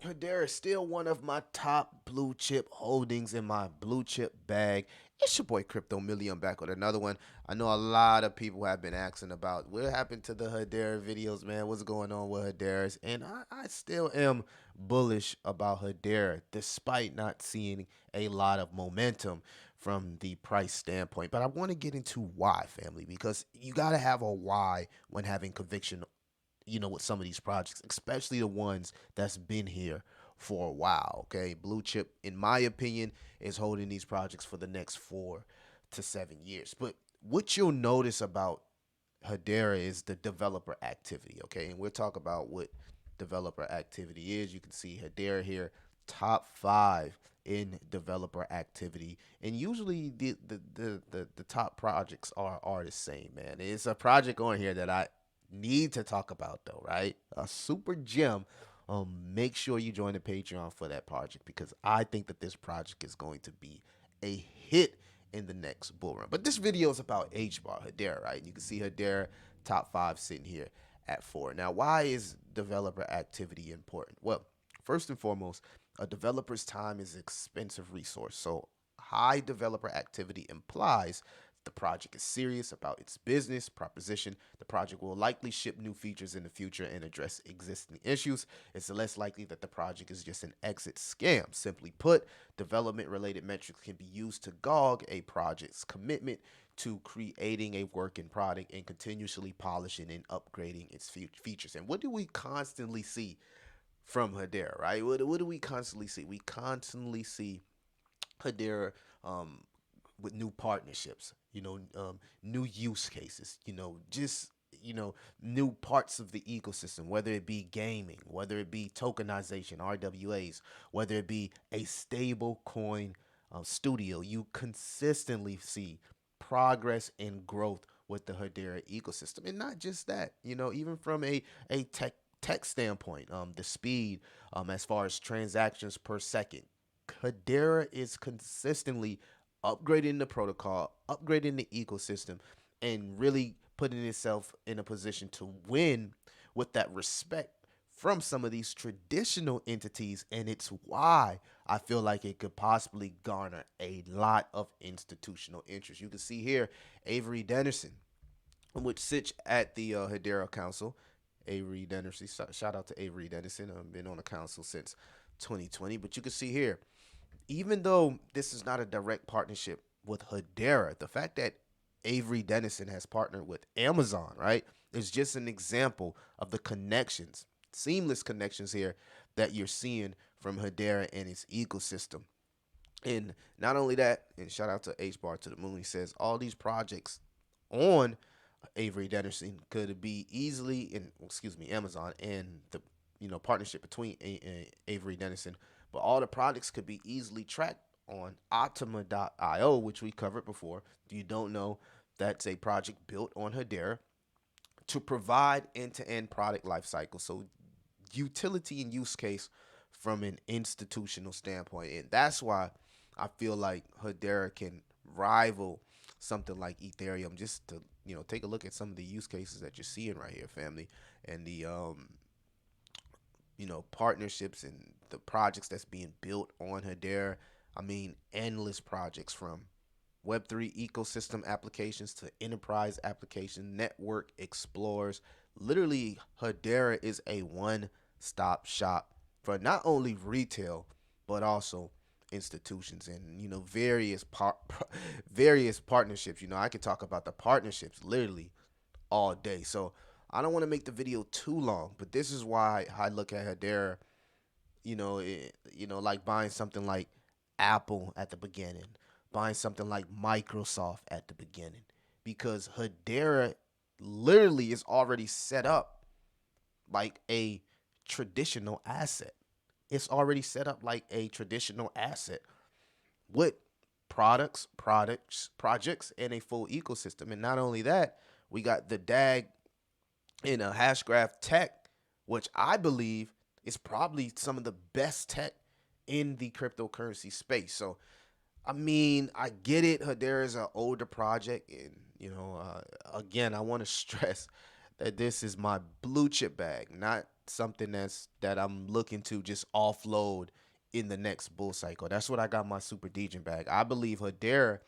Hedera is still one of my top blue chip holdings in my blue chip bag. It's your boy Crypto Million back with another one. I know a lot of people have been asking about what happened to the Hedera videos, man. What's going on with Hedera's? And I still am bullish about Hedera despite not seeing a lot of momentum from the price standpoint. But I want to get into why, family, because you got to have a why when having conviction, with some of these projects, especially the ones that's been here for a while. Okay, blue chip, in my opinion, is holding these projects for the next 4 to 7 years. But what you'll notice about Hedera is the developer activity. Okay, and we'll talk about what developer activity is. You can see Hedera here, top 5 in developer activity, and usually the top projects are the same. Man, it's a project on here that I need to talk about though, right? A super gem. Make sure you join the Patreon for that project because I think that this project is going to be a hit in the next bull run. But this video is about hbar Hedera, right? You can see Hedera top 5 sitting here at 4. Now, why is developer activity important? Well, first and foremost, a developer's time is an expensive resource. So high developer activity implies the project is serious about its business proposition. The project will likely ship new features in the future and address existing issues. It's less likely that the project is just an exit scam. Simply put, development related metrics can be used to gauge a project's commitment to creating a working product and continuously polishing and upgrading its features. And what do we constantly see from Hedera, right? What do we constantly see? We constantly see Hedera with new partnerships, new use cases, just new parts of the ecosystem, whether it be gaming, whether it be tokenization, RWAs, whether it be a stable coin studio. You consistently see progress and growth with the Hedera ecosystem, and not just that. Even from a tech standpoint, the speed, as far as transactions per second, Hedera is consistently upgrading the protocol, upgrading the ecosystem, and really putting itself in a position to win with that respect from some of these traditional entities. And it's why I feel like it could possibly garner a lot of institutional interest. You can see here Avery Dennison, which sits at the Hedera Council. Avery Dennison, shout out to Avery Dennison. I've been on the council since 2020. But you can see here, even though this is not a direct partnership with Hedera, the fact that Avery Dennison has partnered with Amazon, right, is just an example of the connections, seamless connections here that you're seeing from Hedera and its ecosystem. And not only that, and shout out to hbar to the moon, he says all these projects on Avery Dennison could be easily in, excuse me, Amazon and the partnership between Avery Dennison, but all the products could be easily tracked on Optima.io, which we covered before. If you don't know, that's a project built on Hedera to provide end-to-end product lifecycle. So utility and use case from an institutional standpoint, and that's why I feel like Hedera can rival something like Ethereum. Just to take a look at some of the use cases that you're seeing right here, family, and the partnerships and the projects that's being built on Hedera. I mean, endless projects from Web3 ecosystem applications to enterprise application, network explorers. Literally, Hedera is a one-stop shop for not only retail but also institutions and various partnerships. I could talk about the partnerships literally all day. So I don't want to make the video too long, but this is why I look at Hedera, like buying something like Apple at the beginning, buying something like Microsoft at the beginning, because Hedera literally is already set up like a traditional asset. It's already set up like a traditional asset with projects, and a full ecosystem. And not only that, we got the DAG in a Hashgraph tech, which I believe is probably some of the best tech in the cryptocurrency space. So, I mean, I get it. There is an older project, and again, I want to stress that this is my blue chip bag, not something that I'm looking to just offload in the next bull cycle. That's what I got my super degen bag. I believe Hedera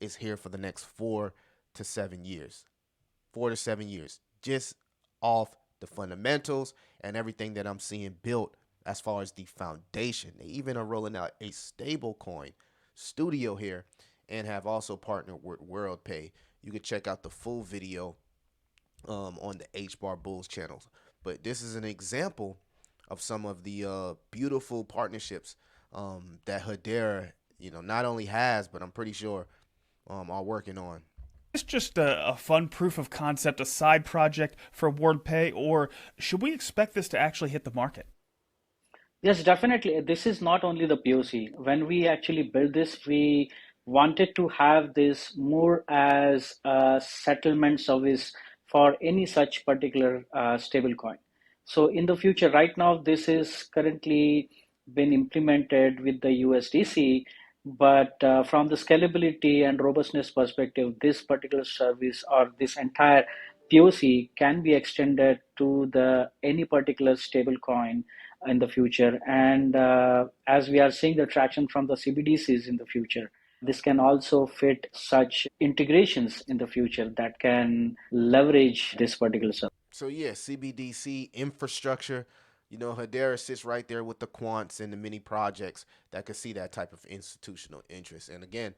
is here for the next 4 to 7 years. 4 to 7 years, just off the fundamentals and everything that I'm seeing built as far as the foundation. They even are rolling out a stable coin studio here and have also partnered with WorldPay. You can check out the full video on the hbar Bulls channels. But this is an example of some of the beautiful partnerships that Hedera, not only has, but I'm pretty sure are working on. Is this just a fun proof of concept, a side project for WordPay, or should we expect this to actually hit the market? Yes, definitely. This is not only the POC. When we actually built this, we wanted to have this more as a settlement service for any such particular stablecoin. So in the future, right now, this is currently been implemented with the USDC, but from the scalability and robustness perspective, this particular service or this entire POC can be extended to the any particular stablecoin in the future. And as we are seeing the traction from the CBDCs in the future, this can also fit such integrations in the future that can leverage this particular service. So yeah, CBDC infrastructure. Hedera sits right there with the quants and the many projects that could see that type of institutional interest. And again,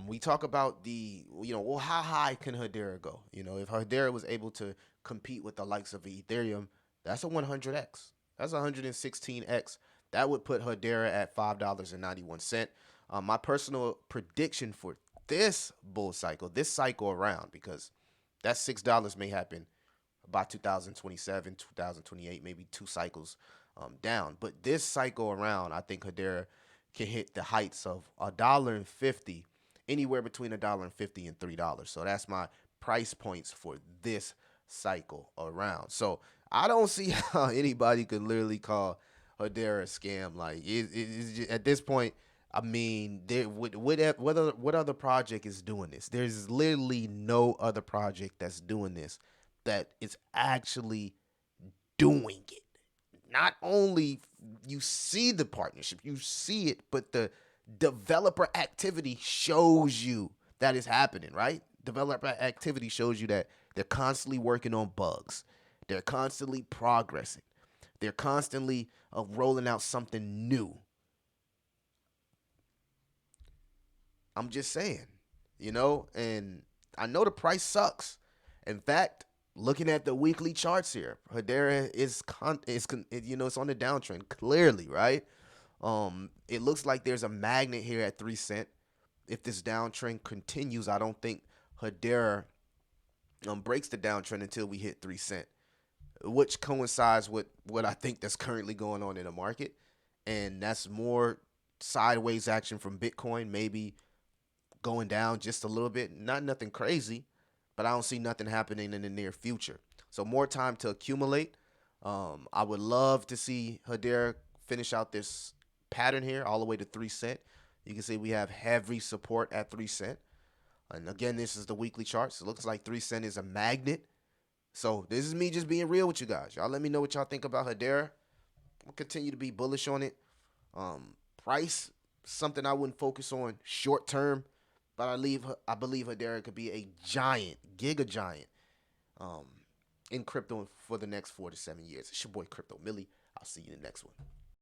we talk about well, how high can Hedera go? If Hedera was able to compete with the likes of Ethereum, that's a 100x. That's 116x. That would put Hedera at $5.91. My personal prediction for this bull cycle, this cycle around, because that $6 may happen by 2027, 2028, maybe two cycles down. But this cycle around, I think Hedera can hit the heights of $1.50, anywhere between $1.50 and $3. So that's my price points for this cycle around. So I don't see how anybody could literally call Hedera a scam. Like it's just, at this point, I mean, what other project is doing this? There's literally no other project that's doing this that is actually doing it. Not only you see the partnership, you see it, but the developer activity shows you that is happening, right? Developer activity shows you that they're constantly working on bugs. They're constantly progressing. They're constantly rolling out something new. I'm just saying, and I know the price sucks. In fact, looking at the weekly charts here, Hedera it's on the downtrend clearly, right? It looks like there's a magnet here at 3 cent. If this downtrend continues, I don't think Hedera breaks the downtrend until we hit 3 cent, which coincides with what I think that's currently going on in the market, and that's more sideways action from Bitcoin, maybe going down just a little bit, not nothing crazy, but I don't see nothing happening in the near future. So more time to accumulate. I would love to see Hedera finish out this pattern here all the way to 3 cent. You can see we have heavy support at 3 cent. And again, this is the weekly charts. It looks like 3 cent is a magnet. So this is me just being real with you guys. Y'all let me know what y'all think about Hedera. I'll continue to be bullish on it. Price, something I wouldn't focus on short term, but I believe Hedera could be a giant, giga giant, in crypto for the next 4 to 7 years. It's your boy Crypto Millie. I'll see you in the next one.